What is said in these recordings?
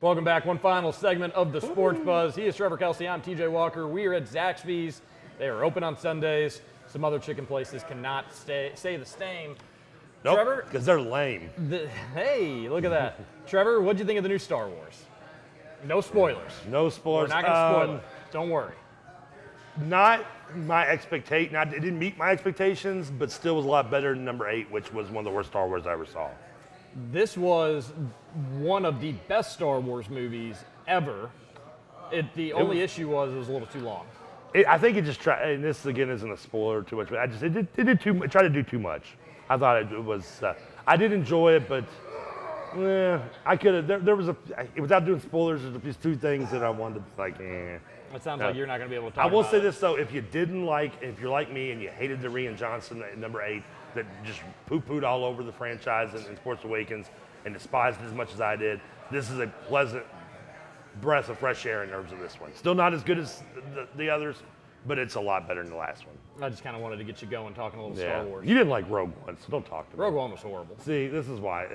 Welcome back. One final segment of the Sports Buzz. He is Trevor Kelsey. I'm TJ Walker. We are at Zaxby's. They are open on Sundays. Some other chicken places cannot say the same. Nope, Trevor, because they're lame. Hey, look at that. Trevor, what'd you think of the new Star Wars? No spoilers. No spoilers. We're not going to spoil it. Don't worry. Not my expectation. It didn't meet my expectations, but still was a lot better than number 8, which was one of the worst Star Wars I ever saw. This was one of the best Star Wars movies ever. The only issue was it was a little too long. I think it just tried, and this again isn't a spoiler too much, but it did too much. Tried to do too much. I thought it was. I did enjoy it, but I could have. There was without doing spoilers. There's just two things that I wanted to It sounds like you're not going to be able to talk I will about say it. this though: if you're like me and you hated the Rian Johnson at number 8, that just poo-pooed all over the franchise in Force Awakens and despised it as much as I did, this is a pleasant breath of fresh air in terms of this one. Still not as good as the others, but it's a lot better than the last one. I just kind of wanted to get you going, talking a little Star Wars. You didn't like Rogue One, so don't talk to me. Rogue One was horrible. See, this is why.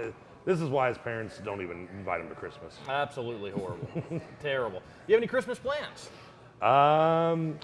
This is why his parents don't even invite him to Christmas. Absolutely horrible. Terrible. You have any Christmas plans?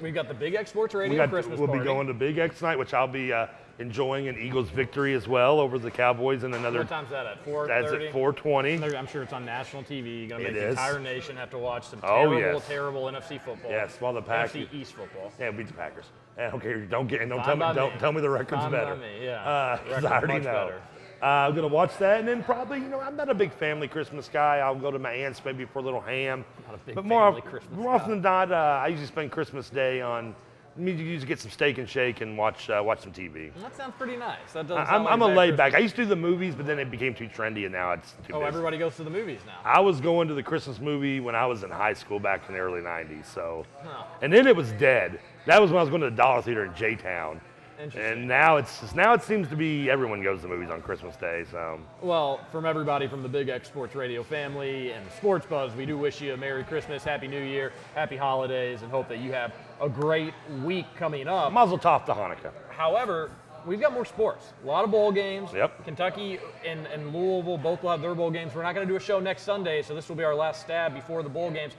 We've got the Big X Sports Radio Christmas We'll party. be going to Big X tonight, which I'll be enjoying an Eagles victory as well over the Cowboys in another. What time's that at? 4:30? That's at 4:20. I'm sure it's on national TV. You're going to It make the is. entire nation have to watch some Oh, terrible, yes. terrible NFC football. Yes, while the Packers. NFC East football. Yeah, beat the Packers. I don't care. Don't Fine by me. tell me the record's Fine better. by me, yeah. 'Cause Record's I already much know. better. I'm gonna watch that, and then probably, I'm not a big family Christmas guy. I'll go to my aunt's maybe for a little ham. Not a big but family Christmas more often than not, I usually spend Christmas Day on. I usually get some steak and shake and watch some TV. That sounds pretty nice. That doesn't sound I'm like a bad laid back. I Christmas. used to do the movies, but then it became too trendy, and now it's too busy. Everybody goes to the movies now. I was going to the Christmas movie when I was in high school back in the early 90s. So, Huh. and then it was dead. That was when I was going to the Dollar Theater in J-Town. Interesting. And now it seems to be everyone goes to the movies on Christmas Day. So Well, from everybody from the Big X Sports Radio family and Sports Buzz, we do wish you a Merry Christmas, Happy New Year, Happy Holidays, and hope that you have a great week coming up. Mazel tov to Hanukkah. However, we've got more sports. A lot of bowl games. Yep. Kentucky and Louisville both will have their bowl games. We're not going to do a show next Sunday, so this will be our last stab before the bowl games.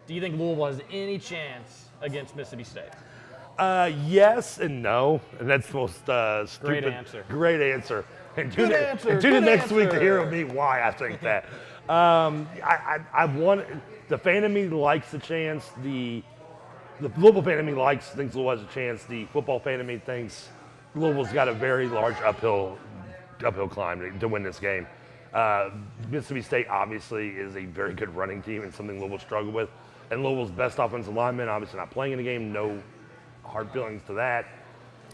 Do you think Louisville has any chance against Mississippi State? Yes and no, and that's the most stupid. Great answer. Great answer. And Good answer, tune in good next week to hear answer. me why I think that. I want the fan of me likes the chance. The Louisville fan of me thinks Louisville has a chance. The football fan of me thinks Louisville's got a very large uphill climb to win this game. Mississippi State obviously is a very good running team and something Louisville struggled with. And Louisville's best offensive lineman obviously not playing in the game. No hard feelings to that.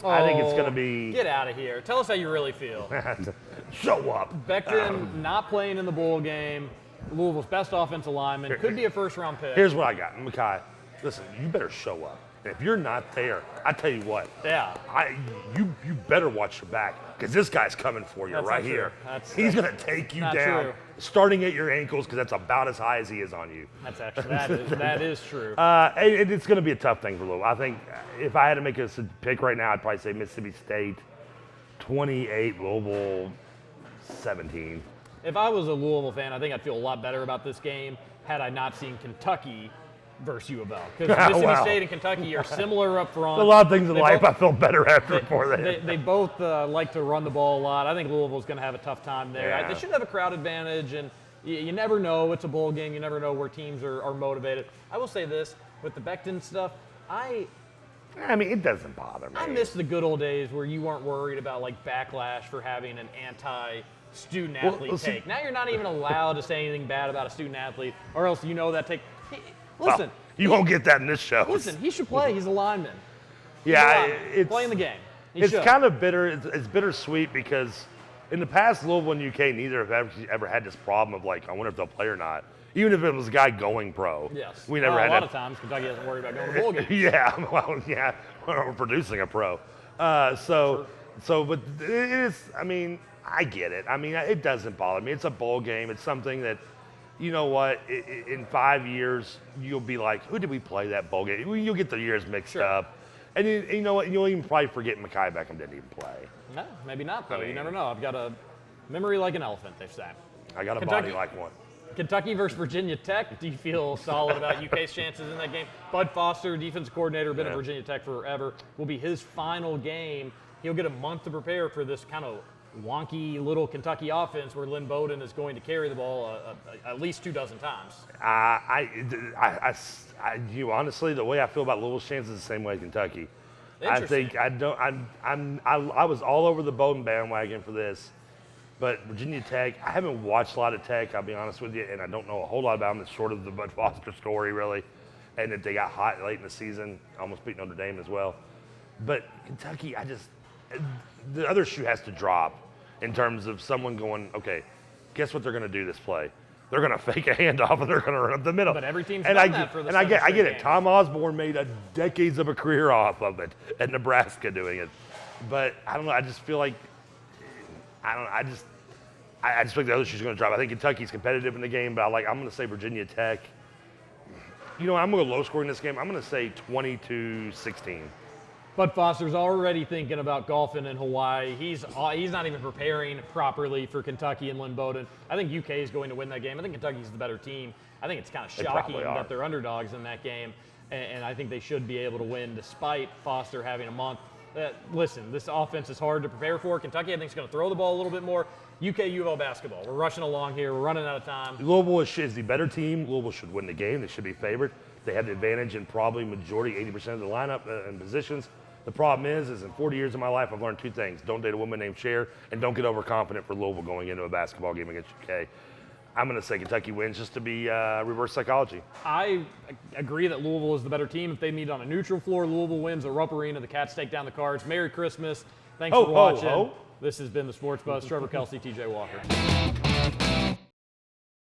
I think it's going to be. Get out of here. Tell us how you really feel. Show up. Becton not playing in the bowl game. Louisville's best offensive lineman. Could be a first-round pick. Here's what I got. Makai, listen, you better show up. And if you're not there, I tell you what. Yeah. You better watch your back because this guy's coming for you That's right not here. true. He's going to take you not down, true. starting at your ankles because that's about as high as he is on you. That is true. It's going to be a tough thing for Louisville. I think if I had to make a pick right now, I'd probably say Mississippi State 28, Louisville 17. If I was a Louisville fan, I think I'd feel a lot better about this game had I not seen Kentucky versus U of L. Because Mississippi Wow. State and Kentucky are similar up front. A lot of things in They life both- I felt better after before that. They both like to run the ball a lot. I think Louisville's going to have a tough time there. Yeah. They should have a crowd advantage, and you never know. It's a bowl game. You never know where teams are motivated. I will say this, with the Becton stuff, I mean, it doesn't bother me. I miss the good old days where you weren't worried about like backlash for having an anti-student athlete well, see- take. Now you're not even allowed to say anything bad about a student athlete, or else you know that take. Listen, You won't get that in this show. listen, he should play. He's a lineman. Yeah, He's it's playing the game. He It's should. kind of bitter. It's bittersweet because in the past, Louisville and UK neither have ever had this problem of like, I wonder if they'll play or not. Even if it was a guy going pro. Yes. We never Well, had a lot that. of times Kentucky doesn't worry about going to bowl games. Yeah, well, yeah, we're producing a pro. So, but it is, I mean, I get it. I mean, it doesn't bother me. It's a bowl game. It's something that, you know what, in 5 years, you'll be like, who did we play that bowl game? You'll get the years mixed Sure. up. And you know what, you'll even probably forget Mekhi Beckham didn't even play. No, maybe not though. I You mean- never know. I've got a memory like an elephant, they say. I got a Kentucky- body like one. Kentucky versus Virginia Tech. Do you feel solid about UK's chances in that game? Bud Foster, defensive coordinator, been at Virginia Tech forever, will be his final game. He'll get a month to prepare for this kind of wonky little Kentucky offense where Lynn Bowden is going to carry the ball at least 24 times. Honestly, the way I feel about Louisville's chances is the same way as Kentucky. I think I was all over the Bowden bandwagon for this, but Virginia Tech, I haven't watched a lot of Tech, I'll be honest with you, and I don't know a whole lot about them. It's short of the Bud Foster story, really, and that they got hot late in the season, almost beat Notre Dame as well. But Kentucky, the other shoe has to drop in terms of someone going, okay, guess what they're going to do this play? They're going to fake a handoff and they're going to run up the middle. But every team's done that for the And I get it. games. Tom Osborne made decades of a career off of it at Nebraska doing it. But I don't know. I just feel like I just feel like the other shoe's going to drop. I think Kentucky's competitive in the game, but I'm going to say Virginia Tech. I'm going to go low scoring this game. I'm going to say 20-16. Bud Foster's already thinking about golfing in Hawaii. He's not even preparing properly for Kentucky and Lynn Bowden. I think UK is going to win that game. I think Kentucky's the better team. I think it's kind of shocking that they're underdogs in that game, and I think they should be able to win despite Foster having a month. Listen, this offense is hard to prepare for. Kentucky, I think, is going to throw the ball a little bit more. UK U of L basketball. We're rushing along here. We're running out of time. Louisville is the better team. Louisville should win the game. They should be favored. They have the advantage in probably majority, 80% of the lineup and positions. The problem is in 40 years of my life, I've learned two things. Don't date a woman named Cher, and don't get overconfident for Louisville going into a basketball game against UK. I'm going to say Kentucky wins just to be reverse psychology. I agree that Louisville is the better team. If they meet on a neutral floor, Louisville wins at Rupp Arena. The Cats take down the Cards. Merry Christmas. Thanks for watching. This has been the Sports Buzz. Trevor Kelsey, TJ Walker.